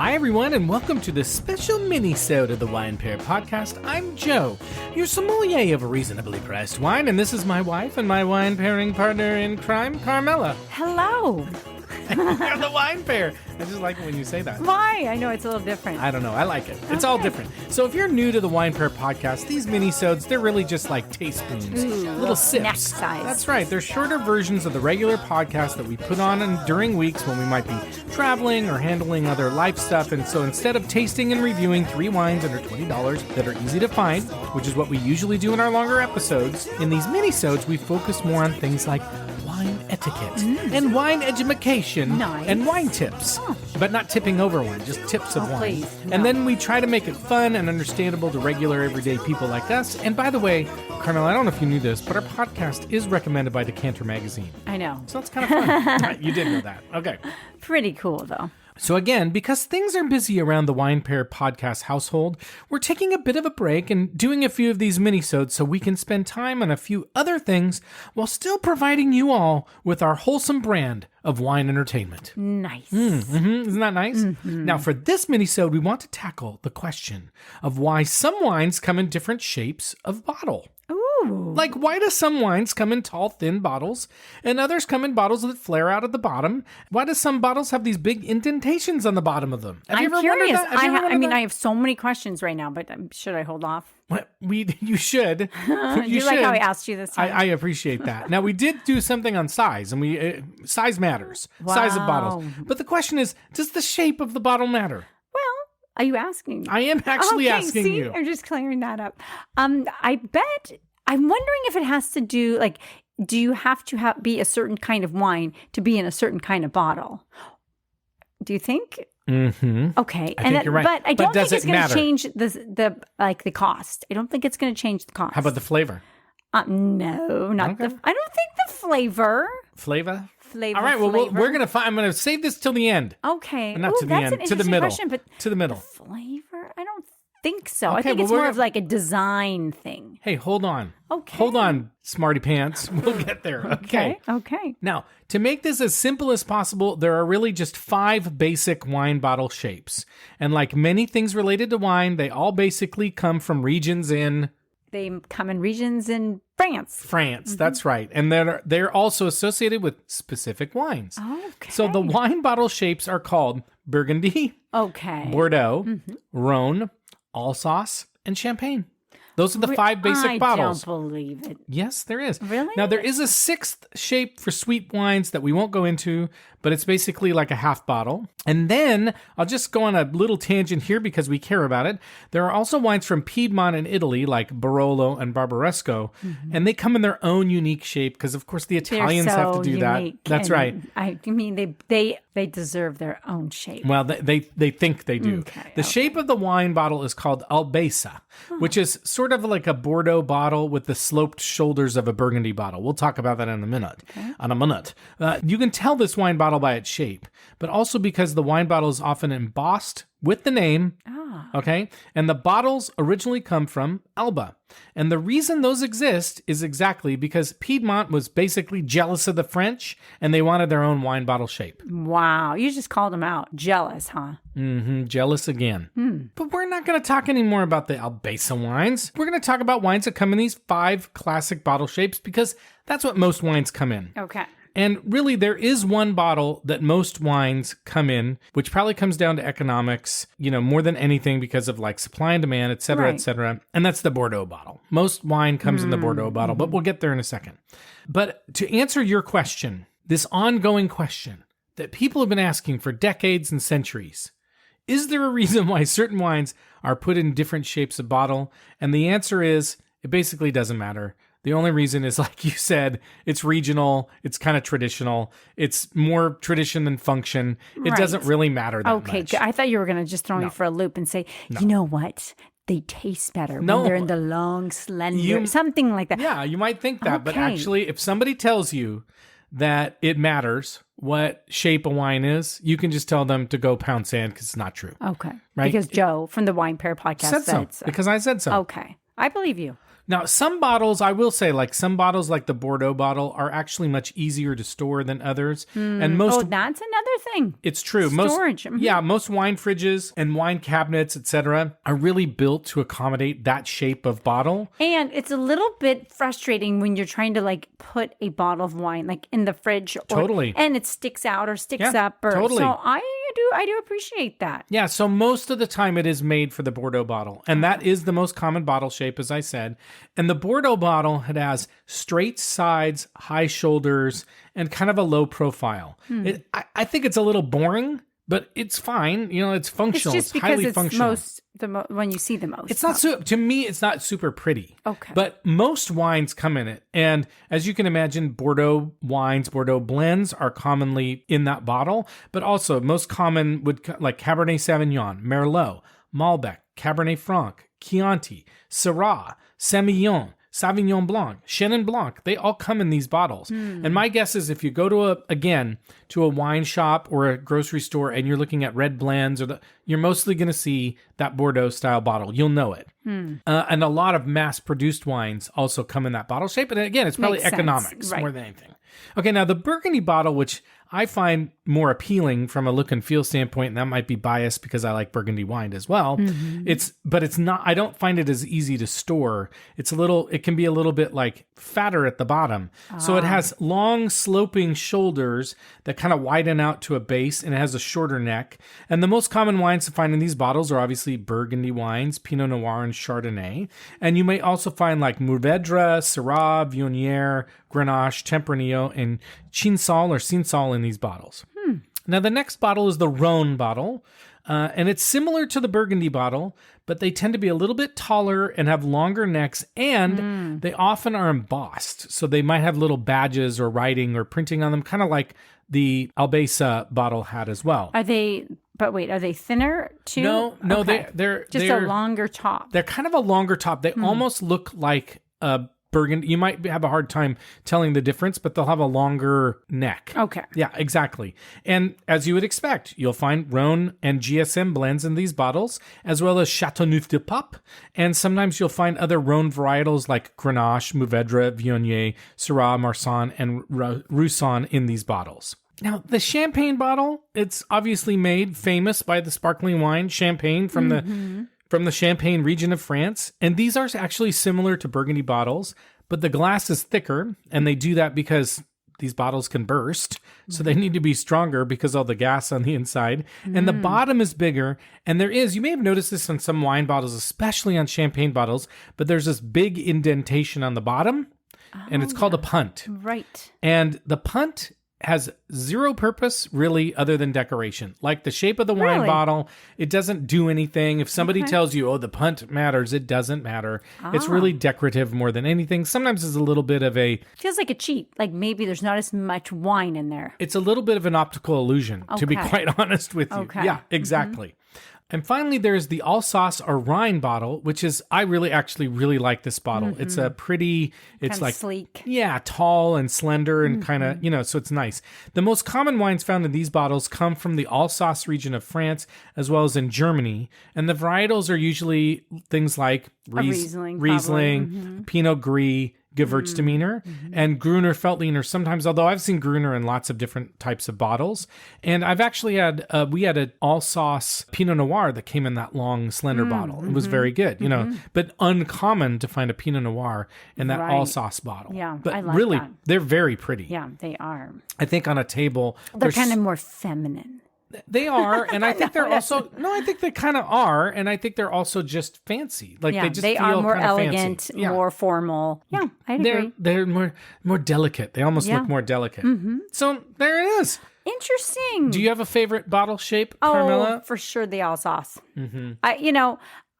Hi, everyone, and welcome to this special Minisode of the Wine Pair podcast. I'm Joe, your sommelier of reasonably priced wine, and this is my wife and my wine pairing partner in crime, Carmela. Hello. You're the wine pair. I just like it when you say that. Why? I know it's a little different. I don't know. I like it. It's all different. So if you're new to the Wine Pair podcast, these mini-sodes, they're really just like teaspoons, little sips. Snack size. That's right. They're shorter versions of the regular podcast that we put on during weeks when we might be traveling or handling other life stuff. And so instead of tasting and reviewing 3 wines under $20 that are easy to find, which is what we usually do in our longer episodes, in these mini-sodes, we focus more on things like wine etiquette and wine education and wine tips. But not tipping over wine, just tips of wine. Please, no. And then we try to make it fun and understandable to regular everyday people like us. And by the way, Carmel, I don't know if you knew this, but our podcast is recommended by Decanter Magazine. I know. So it's kind of fun. You did know that. Okay. Pretty cool, though. So again, because things are busy around the Wine Pair podcast household, we're taking a bit of a break and doing a few of these minisodes so we can spend time on a few other things while still providing you all with our wholesome brand of wine entertainment. Nice. Isn't that nice? Now, for this minisode, we want to tackle the question of why some wines come in different shapes of bottle. Ooh. Like, why do some wines come in tall, thin bottles, and others come in bottles that flare out at the bottom? Why do some bottles have these big indentations on the bottom of them? I'm curious. I have so many questions right now, but should I hold off? What? You should. You like how I asked you this time? I appreciate that. Now, we did do something on size, and size matters. Wow. Size of bottles. But the question is, does the shape of the bottle matter? Are you asking? I am actually asking you. I'm just clearing that up. I bet. I'm wondering if it has to do, like, do you have to be a certain kind of wine to be in a certain kind of bottle? Do you think? Mm-hmm. Okay. I think you're right. But I don't think it's going matter? to change the cost. I don't think it's going to change the cost. How about the flavor? No, not Okay. I don't think the flavor. Flavor? Flavor. All right, well, we're going to find, I'm going to save this till the end. Okay. Not to the that's end, an to the interesting middle. question, but To the middle. flavor? I don't think so. Okay, I think well, it's more of like a design thing. Hey, hold on. Okay. Hold on, smarty pants. We'll get there. Okay. Okay. Now, to make this as simple as possible, there are really just 5 basic wine bottle shapes. And like many things related to wine, they all basically come from regions in They come in regions in France. France. That's right. And they're also associated with specific wines. Okay. So the wine bottle shapes are called Burgundy, Okay. Bordeaux, Rhone, Alsace, and Champagne. Those are the 5 basic bottles. I don't believe it. Yes, there is. Really? Now, there is a 6th shape for sweet wines that we won't go into, but it's basically like a half bottle. And then, I'll just go on a little tangent here because we care about it. There are also wines from Piedmont and Italy, like Barolo and Barbaresco, and they come in their own unique shape because, of course, the Italians have to do that. That's right. I mean, they deserve their own shape. Well, they think they do. The shape of the wine bottle is called albesa, which is sort of like a Bordeaux bottle with the sloped shoulders of a Burgundy bottle. We'll talk about that in a minute. You can tell this wine bottle by its shape, but also because the wine bottle is often embossed with the name. Okay. And the bottles originally come from Alba. And the reason those exist is exactly because Piedmont was basically jealous of the French and they wanted their own wine bottle shape. Wow. You just called them out. Jealous, huh? Jealous again. But we're not going to talk anymore about the Albesa wines. We're going to talk about wines that come in these 5 classic bottle shapes because that's what most wines come in. Okay. And really, there is one bottle that most wines come in, which probably comes down to economics, more than anything because of like supply and demand, et cetera, et cetera. And that's the Bordeaux bottle. Most wine comes in the Bordeaux bottle, but we'll get there in a second. But to answer your question, this ongoing question that people have been asking for decades and centuries, is there a reason why certain wines are put in different shapes of bottle? And the answer is, it basically doesn't matter. The only reason is, like you said, it's regional, it's kind of traditional, it's more tradition than function. It doesn't really matter that much. Okay, I thought you were going to just throw me for a loop and say, you know what? They taste better when they're in the long, slender, something like that. Yeah, you might think that, but actually, if somebody tells you that it matters what shape a wine is, you can just tell them to go pound sand because it's not true. Okay. Right? Because Joe from the Wine Pair podcast said so. Because I said so. Okay. I believe you. Now, some bottles, I will say, like some bottles like the Bordeaux bottle are actually much easier to store than others. And most that's another thing. It's true. Storage. Most wine fridges and wine cabinets, etc., are really built to accommodate that shape of bottle. And it's a little bit frustrating when you're trying to like put a bottle of wine like in the fridge. Totally. And it sticks out or sticks up. Totally. So I do appreciate that. Yeah, so most of the time it is made for the Bordeaux bottle. And that is the most common bottle shape, as I said. And the Bordeaux bottle, it has straight sides, high shoulders, and kind of a low profile. I think it's a little boring, but it's fine. You know, it's functional. It's just highly because functional. it's when you see the most. It's not to me. It's not super pretty. Okay, but most wines come in it, and as you can imagine, Bordeaux wines, Bordeaux blends are commonly in that bottle. But also, most common like Cabernet Sauvignon, Merlot, Malbec, Cabernet Franc, Chianti, Syrah, Semillon, Sauvignon Blanc, Chenin Blanc, they all come in these bottles. And my guess is if you go to a wine shop or a grocery store and you're looking at red blends, you're mostly going to see that Bordeaux style bottle. You'll know it. And a lot of mass produced wines also come in that bottle shape. And again, it's probably economics more than anything. Okay, now the Burgundy bottle, which I find more appealing from a look and feel standpoint, and that might be biased because I like Burgundy wine as well. But it's not, I don't find it as easy to store. It can be a little bit like fatter at the bottom. So it has long sloping shoulders that kind of widen out to a base, and it has a shorter neck. And the most common wines to find in these bottles are obviously Burgundy wines, Pinot Noir, and Chardonnay. And you may also find like Mourvedre, Syrah, Viognier, Grenache, Tempranillo, and Chinsal or Cinsal in these bottles. Now, the next bottle is the Rhone bottle, and it's similar to the Burgundy bottle, but they tend to be a little bit taller and have longer necks, and they often are embossed. So they might have little badges or writing or printing on them, kind of like the Albesa bottle had as well. Are they thinner too? No, okay. they're a longer top. They're kind of a longer top. They almost look like a Burgundy. You might have a hard time telling the difference, but they'll have a longer neck. Okay. Yeah, exactly. And as you would expect, you'll find Rhone and GSM blends in these bottles, as well as Châteauneuf-du-Pape. And sometimes you'll find other Rhone varietals like Grenache, Mourvedre, Viognier, Syrah, Marsanne, and Roussanne in these bottles. Now, the Champagne bottle, it's obviously made famous by the sparkling wine Champagne from the Champagne region of France. And these are actually similar to Burgundy bottles, but the glass is thicker, and they do that because these bottles can burst. So they need to be stronger because of all the gas on the inside. And the bottom is bigger. And you may have noticed this on some wine bottles, especially on Champagne bottles, but there's this big indentation on the bottom, and it's called a punt. Right. And the punt has zero purpose really other than decoration. Like the shape of the wine bottle, it doesn't do anything. If somebody tells you, oh, the punt matters, it doesn't matter. It's really decorative more than anything. Sometimes it's a little bit of feels like a cheat. Like maybe there's not as much wine in there. It's a little bit of an optical illusion, to be quite honest with you. Okay. Yeah, exactly. And finally, there's the Alsace or Rhine bottle, which is, I actually really like this bottle. It's a pretty, it's like sleek. Yeah, tall and slender and kind of, so it's nice. The most common wines found in these bottles come from the Alsace region of France, as well as in Germany. And the varietals are usually things like Riesling, Pinot Gris, Gewürztraminer, and Gruner Veltliner sometimes, although I've seen Gruner in lots of different types of bottles. And I've actually we had an Alsace Pinot Noir that came in that long, slender bottle. It was very good, but uncommon to find a Pinot Noir in that Alsace bottle. Yeah, but I like really, that. They're very pretty. Yeah, they are. I think on a table, they're kind of more feminine. They are, and I think they're also I think they kind of are, and I think they're also just fancy. Like they just feel are more elegant, fancy. Yeah. more formal. Yeah, I'd agree. They're more delicate. They almost look more delicate. So there it is. Interesting. Do you have a favorite bottle shape, Oh, Carmela? for sure, the Alsace.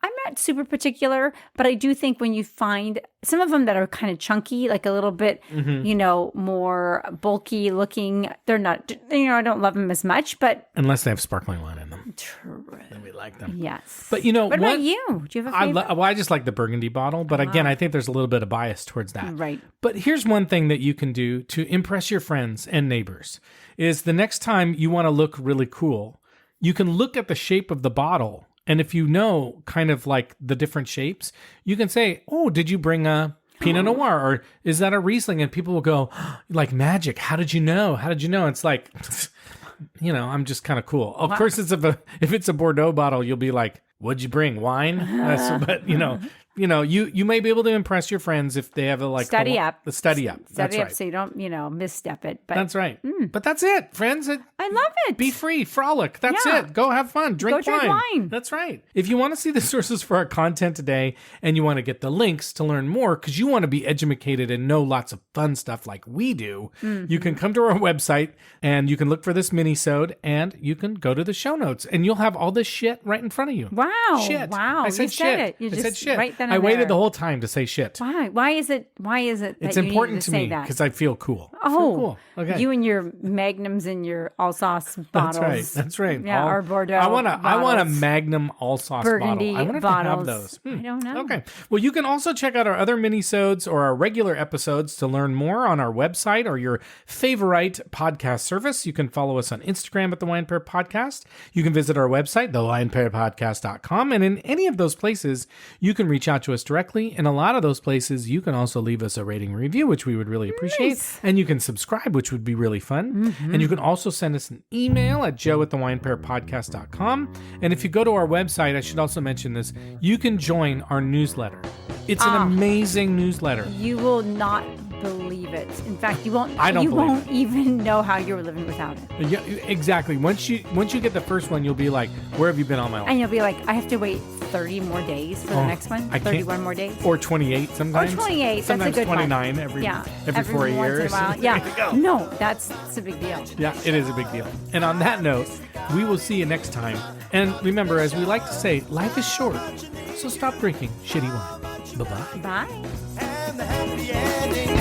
I'm not super particular, but I do think when you find some of them that are kind of chunky, like a little bit, more bulky looking, they're not, I don't love them as much, but. Unless they have sparkling wine in them. True. Then we like them. Yes. But what about you? Do you have a favorite? I just like the Burgundy bottle, but again, I think there's a little bit of bias towards that. Right. But here's one thing that you can do to impress your friends and neighbors is the next time you want to look really cool, you can look at the shape of the bottle And if you know kind of like the different shapes, you can say, oh, did you bring a Pinot Noir? Or is that a Riesling? And people will go, like magic. How did you know? How did you know? It's like, you know, I'm just kind of cool. Of course, if it's a Bordeaux bottle, you'll be like, what'd you bring? Wine? But you may be able to impress your friends if they have a like study up. Study up. That's Study up right. so you don't, misstep it. But That's right. But that's it, friends. I love it. Be free, frolic. That's Yeah. it. Go have fun. Drink wine. That's right. If you want to see the sources for our content today and you want to get the links to learn more because you want to be educated and know lots of fun stuff like we do, you can come to our website and you can look for this Minisode and you can go to the show notes and you'll have all this shit right in front of you. Wow. Shit. Wow. I said You shit. said it. You I just said shit. right then I and waited there. the whole time to say shit. Why? Why is it that It's you important needed to say me that? because I feel cool. I feel Oh, cool. Okay. You and your magnums and your all sauce bottles. That's right. Yeah, or Bordeaux. I want a bottles. Magnum all sauce Burgundy bottle. I wonder bottles. if they have those. I don't know. Okay. Well, you can also check out our other minisodes or our regular episodes to learn more on our website or your favorite podcast service. You can follow us on Instagram at The Wine Pair Podcast. You can visit our website, thewinepairpodcast.com. And in any of those places, you can reach out to us directly. In a lot of those places, you can also leave us a rating and review, which we would really appreciate. Nice. And you can subscribe, which would be really fun. And you can also send us an email at joe@thewinepairpodcast.com. And if you go to our website, I should also mention this, you can join our newsletter. It's an amazing newsletter. You will not believe it. In fact, you won't. I don't You believe won't even know how you were living without it. Yeah, exactly. Once you get the first one, you'll be like, where have you been all my life? And you'll be like, I have to wait 30 more days for the next one. I can't- 31 more days. Or 28 sometimes. Or 28. Sometimes that's a good 29 one. every 4 once years. In a while. Yeah. No, that's a big deal. Yeah, it is a big deal. And on that note, we will see you next time. And remember, as we like to say, life is short, so stop drinking shitty wine. Bye-bye. Bye. And the happy ending